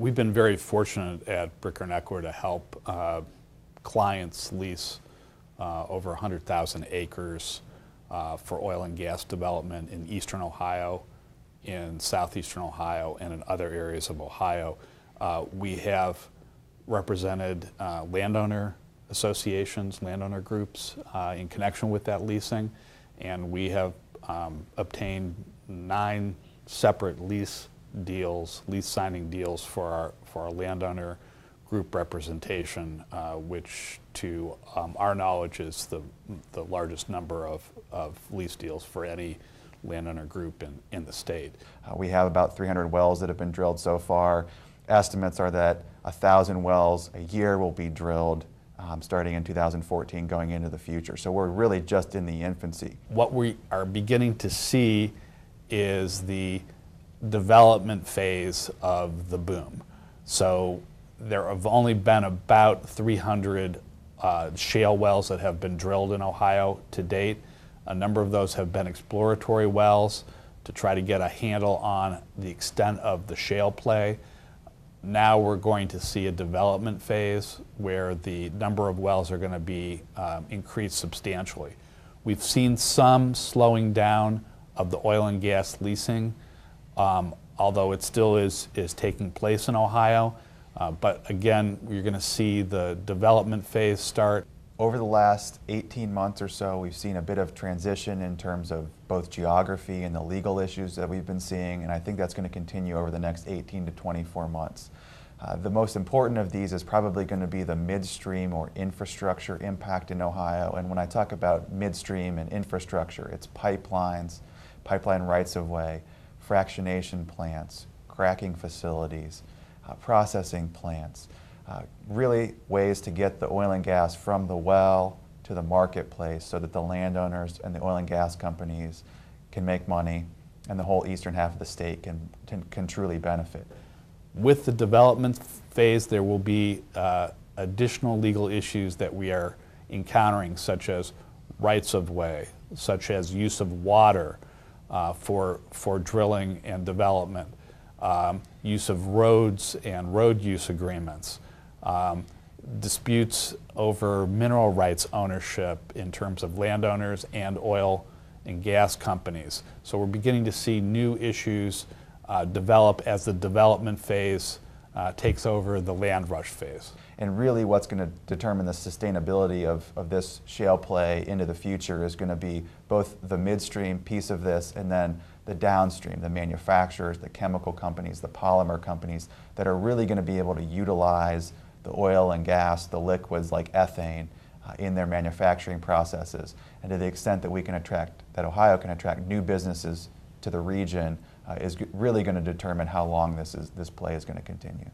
We've been very fortunate at Bricker and Eckler to help clients lease over 100,000 acres for oil and gas development in eastern Ohio, in southeastern Ohio, and in other areas of Ohio. We have represented landowner associations, landowner groups in connection with that leasing, and we have obtained 9 separate lease signing deals for our landowner group representation, which to our knowledge is the largest number of lease deals for any landowner group in the state. We have about 300 wells that have been drilled so far. Estimates are that 1,000 wells a year will be drilled starting in 2014 going into the future. So we're really just in the infancy. What we are beginning to see is the development phase of the boom. So there have only been about 300 shale wells that have been drilled in Ohio to date. A number of those have been exploratory wells to try to get a handle on the extent of the shale play. Now we're going to see a development phase where the number of wells are going to be increased substantially. We've seen some slowing down of the oil and gas leasing, although it still is taking place in Ohio. But again, you're going to see the development phase start. Over the last 18 months or so, we've seen a bit of transition in terms of both geography and the legal issues that we've been seeing, and I think that's going to continue over the next 18 to 24 months. The most important of these is probably going to be the midstream or infrastructure impact in Ohio, and when I talk about midstream and infrastructure, it's pipelines, pipeline rights-of-way, fractionation plants, cracking facilities, processing plants, really ways to get the oil and gas from the well to the marketplace so that the landowners and the oil and gas companies can make money and the whole eastern half of the state can truly benefit. With the development phase, there will be additional legal issues that we are encountering, such as rights of way, such as use of water for drilling and development, use of roads and road use agreements, disputes over mineral rights ownership in terms of landowners and oil and gas companies. So we're beginning to see new issues develop as the development phase takes over the land rush phase. And really what's going to determine the sustainability of this shale play into the future is going to be both the midstream piece of this and then the downstream, the manufacturers, the chemical companies, the polymer companies that are really going to be able to utilize the oil and gas, the liquids like ethane in their manufacturing processes. And to the extent that we can attract, that Ohio can attract new businesses to the region is really going to determine how long this play is going to continue.